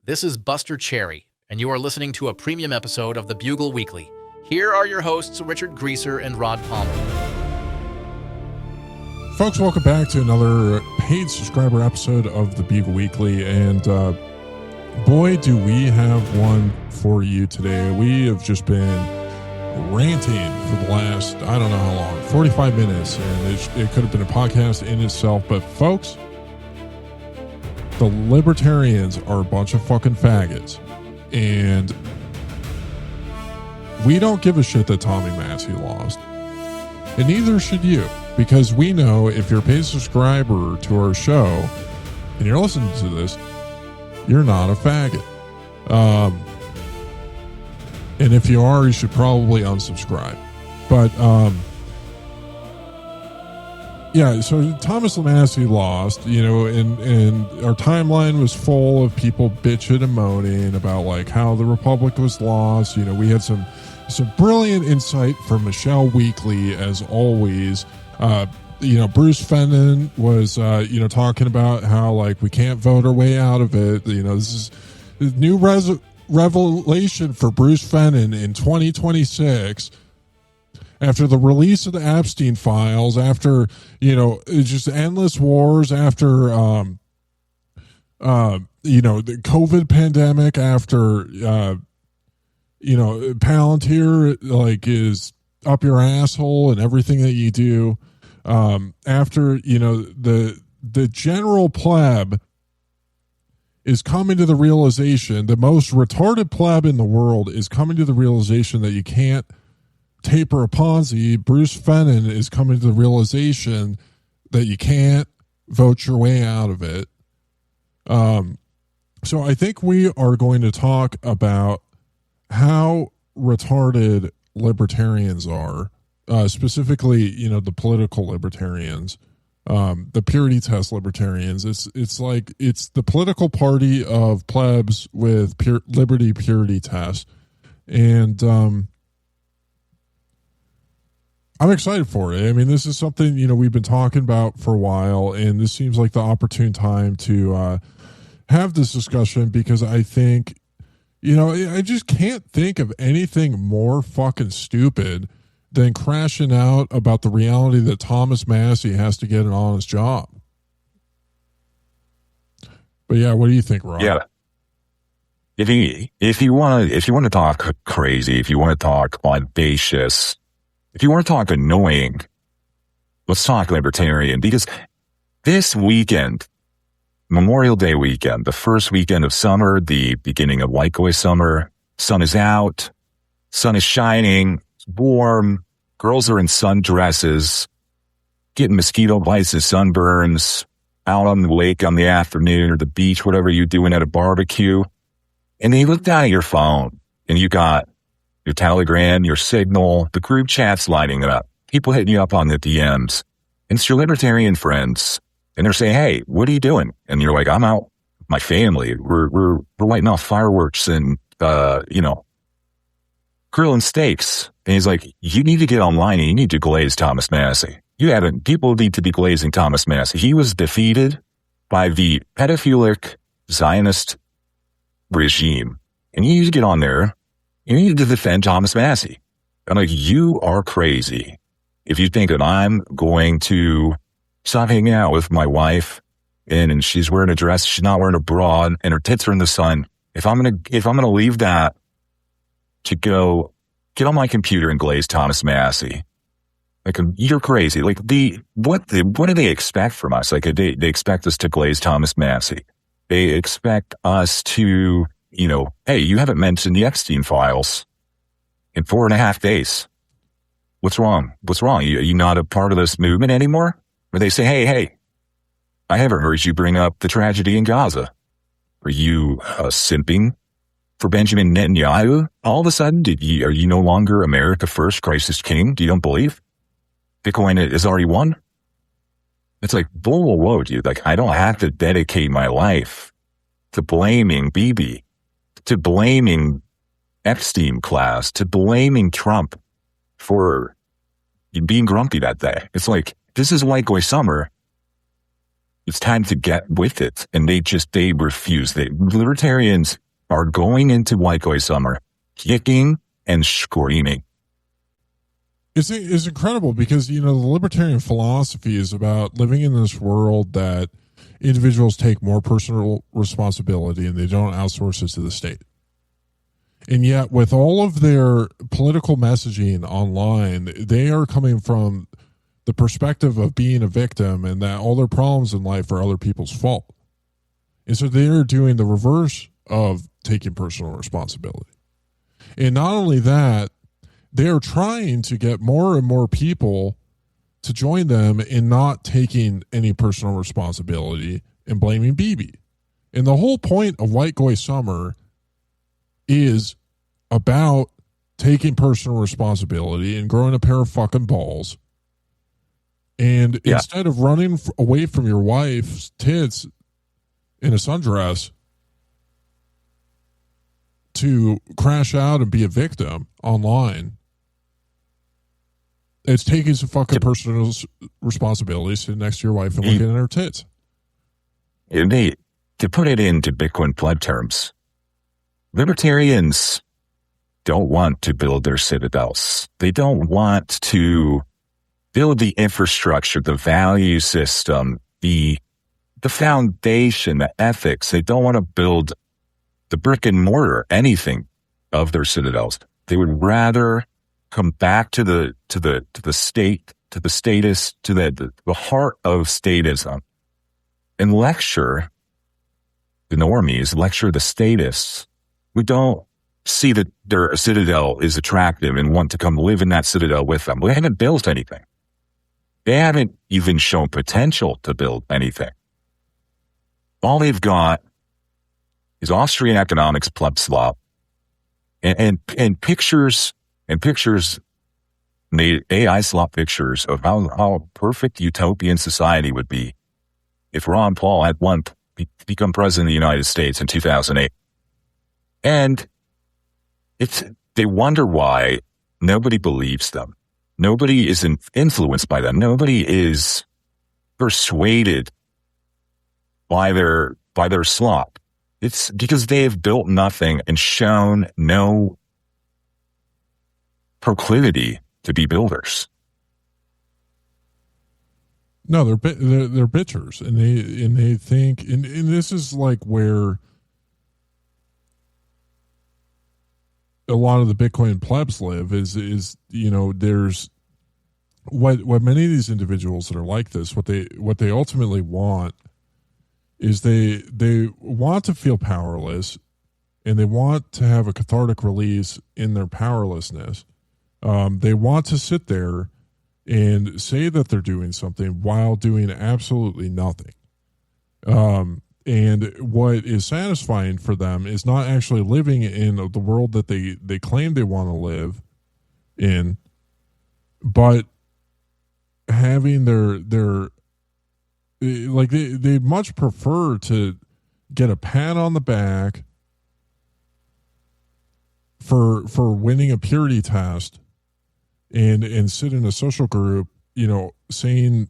This is Buster Cherry, and you are listening to a premium episode of the Bugle Weekly. Here are your hosts, Richard Greaser and Rod Palmer. Folks, welcome back to another paid subscriber episode of the Bugle Weekly, and boy, do we have one for you today. We have just been ranting for the last, I don't know how long, 45 minutes, and it could have been a podcast in itself, but folks, the Libertarians are a bunch of fucking faggots, and we don't give a shit that Tommy Massey lost, and neither should you, because we know if you're a paid subscriber to our show and you're listening to this, you're not a faggot. And if you are, you should probably unsubscribe. But yeah, so Thomas Massey lost, you know, and our timeline was full of people bitching and moaning about like how the Republic was lost. You know, we had some brilliant insight from Michelle Weekly, as always. You know, Bruce Fenton was, you know, talking about how like we can't vote our way out of it. You know, this is new revelation for Bruce Fenton in 2026. After the release of the Epstein files, after, you know, just endless wars, after, you know, the COVID pandemic, after, you know, Palantir, like, is up your asshole and everything that you do, after, you know, the general pleb is coming to the realization, the most retarded pleb in the world is coming to the realization that you can't taper a Ponzi. Bruce Fenton is coming to the realization that you can't vote your way out of it. So I think we are going to talk about how retarded libertarians are, specifically, you know, the political libertarians, the purity test libertarians. It's like, it's the political party of plebs with liberty purity test. And, I'm excited for it. I mean, this is something, you know, we've been talking about for a while, and this seems like the opportune time to have this discussion, because I think, you know, I just can't think of anything more fucking stupid than crashing out about the reality that Thomas Massey has to get an honest job. But yeah, what do you think, Rob? Yeah. If you want to talk crazy, if you want to talk audacious, if you want to talk annoying, let's talk libertarian, because this weekend, Memorial Day weekend, the first weekend of summer, the beginning of white boy summer, sun is out, sun is shining, it's warm, girls are in sundresses, getting mosquito bites and sunburns, out on the lake on the afternoon or the beach, whatever you're doing at a barbecue. And then you look down at your phone and you got your Telegram, your Signal, the group chats lighting up, people hitting you up on the DMs, and it's your libertarian friends, and they're saying, "Hey, what are you doing?" And you're like, "I'm out with my family. We're lighting off fireworks and you know, grilling steaks." And he's like, "You need to get online and you need to glaze Thomas Massey. People need to be glazing Thomas Massey. He was defeated by the pedophilic Zionist regime, and you need to get on there. You need to defend Thomas Massey." I'm like, you are crazy if you think that I'm going to stop hanging out with my wife and she's wearing a dress, she's not wearing a bra, and her tits are in the sun. If I'm gonna leave that to go get on my computer and glaze Thomas Massey, like, you're crazy. Like, what do they expect from us? Like, they expect us to glaze Thomas Massey. They expect us to, you know, "Hey, you haven't mentioned the Epstein files in 4.5 days. What's wrong? What's wrong? Are you not a part of this movement anymore?" Or they say, hey, I haven't heard you bring up the tragedy in Gaza. Are you simping for Benjamin Netanyahu? All of a sudden, are you no longer America first, Christ is king? Do you don't believe Bitcoin is already won? It's like, whoa, dude. Like, I don't have to dedicate my life to blaming Bibi, to blaming Epstein class, to blaming Trump for being grumpy that day. It's like, this is white boy summer. It's time to get with it. And they refuse. Libertarians are going into white guy summer, kicking and screaming. It's incredible because, the libertarian philosophy is about living in this world that individuals take more personal responsibility and they don't outsource it to the state. And yet, with all of their political messaging online, they are coming from the perspective of being a victim and that all their problems in life are other people's fault. And so they're doing the reverse of taking personal responsibility. And not only that, they are trying to get more and more people to join them in not taking any personal responsibility and blaming BB. And the whole point of White Guy Summer is about taking personal responsibility and growing a pair of fucking balls. And instead of running away from your wife's tits in a sundress to crash out and be a victim online, it's taking some fucking personal responsibility sitting next to your wife and looking at her tits. To put it into Bitcoin pleb terms, libertarians don't want to build their citadels. They don't want to build the infrastructure, the value system, the foundation, the ethics. They don't want to build the brick and mortar, anything of their citadels. They would rather come back to the state, to the status, to the heart of statism, and lecture the normies, lecture the statists who don't see that their citadel is attractive and want to come live in that citadel with them. They haven't built anything. They haven't even shown potential to build anything. All they've got is Austrian economics pleb slop and pictures made AI slop pictures of how perfect utopian society would be if Ron Paul had become president of the United States in 2008. And they wonder why nobody believes them. Nobody is influenced by them. Nobody is persuaded by their slop. It's because they have built nothing and shown no proclivity to be builders. No, they're bitchers, and they think, and this is like where a lot of the Bitcoin plebs live is there's what many of these individuals that are like this, what they ultimately want is they want to feel powerless, and they want to have a cathartic release in their powerlessness. They want to sit there and say that they're doing something while doing absolutely nothing. And what is satisfying for them is not actually living in the world that they claim they want to live in, but having their like they much prefer to get a pat on the back for winning a purity test and sit in a social group, saying,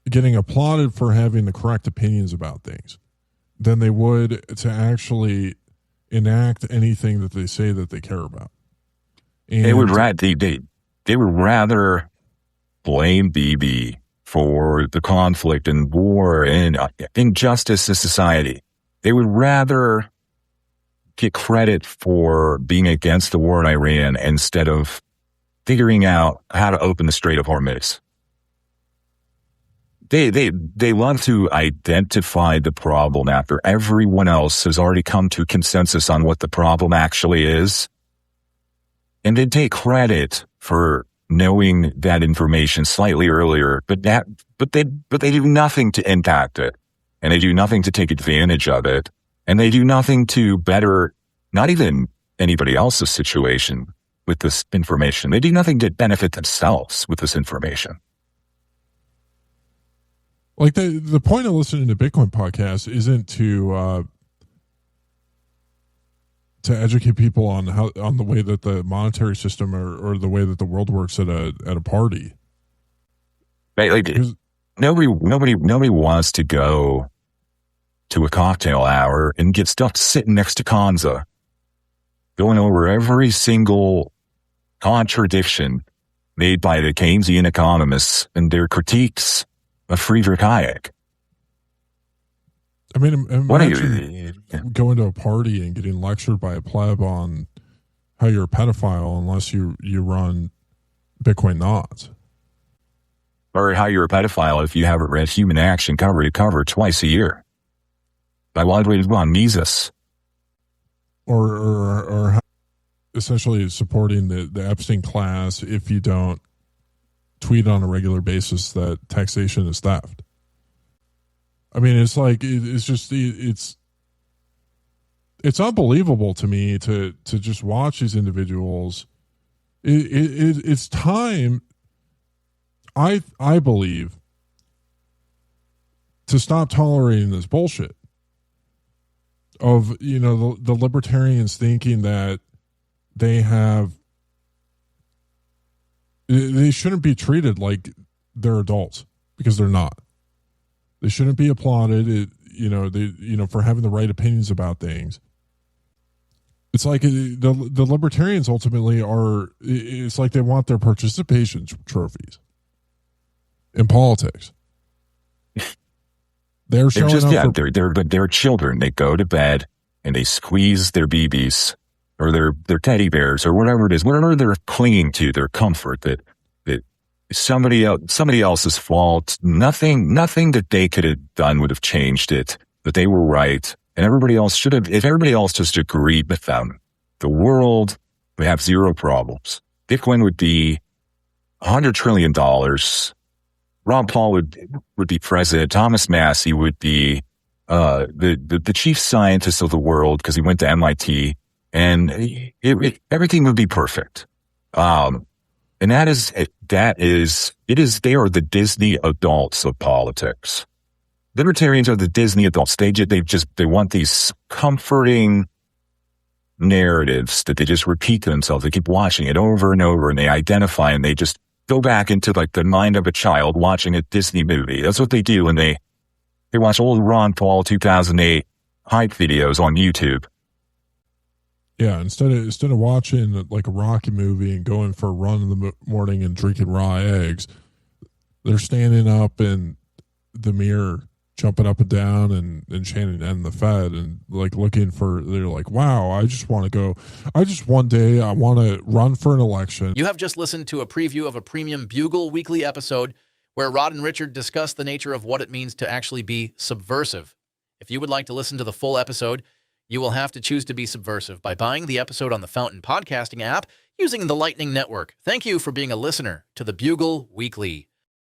getting applauded for having the correct opinions about things than they would to actually enact anything that they say that they care about. And they would rather blame BB for the conflict and war and injustice in society. They would rather get credit for being against the war in Iran instead of figuring out how to open the Strait of Hormuz. They love to identify the problem after everyone else has already come to consensus on what the problem actually is. And they take credit for knowing that information slightly earlier, but they do nothing to impact it. And they do nothing to take advantage of it. And they do nothing to better, not even anybody else's situation with this information. They do nothing to benefit themselves with this information. Like the point of listening to Bitcoin podcasts isn't to educate people on the way that the monetary system or the way that the world works at a party. Right, Nobody wants to go to a cocktail hour and get stuck sitting next to Kanza, going over every single contradiction made by the Keynesian economists and their critiques of Friedrich Hayek. I mean, imagine going to a party and getting lectured by a pleb on how you're a pedophile unless you run Bitcoin Knots. Or how you're a pedophile if you haven't read Human Action cover to cover twice a year by Ludwig von Mises. Or essentially supporting the Epstein class if you don't tweet on a regular basis that taxation is theft. I mean, it's like, it's unbelievable to me to just watch these individuals. It's time, I believe, to stop tolerating this bullshit of, the libertarians thinking that they shouldn't be treated like they're adults, because they're not. They shouldn't be applauded, for having the right opinions about things. It's like the libertarians ultimately it's like they want their participation trophies in politics. They're showing up. They're children. They go to bed and they squeeze their BBs or their teddy bears or whatever it is, whatever they're clinging to, their comfort that somebody else's fault. Nothing that they could have done would have changed it. That they were right, and everybody else should have. If everybody else just agreed with them, the world would have zero problems. Bitcoin would be $100 trillion. Ron Paul would be president. Thomas Massey would be the chief scientist of the world because he went to MIT, and everything would be perfect. And they are the Disney adults of politics. Libertarians are the Disney adults. They want these comforting narratives that they just repeat to themselves. They keep watching it over and over, and they identify, and they just go back into like the mind of a child watching a Disney movie. That's what they do, and they watch old Ron Paul 2008 hype videos on YouTube. Yeah, instead of watching like a Rocky movie and going for a run in the morning and drinking raw eggs, they're standing up in the mirror, jumping up and down and chanting "End the Fed" and like they're like, wow, one day I want to run for an election. You have just listened to a preview of a premium Bugle weekly episode where Rod and Richard discuss the nature of what it means to actually be subversive. If you would like to listen to the full episode, you will have to choose to be subversive by buying the episode on the Fountain Podcasting app using the Lightning Network. Thank you for being a listener to the Bugle Weekly.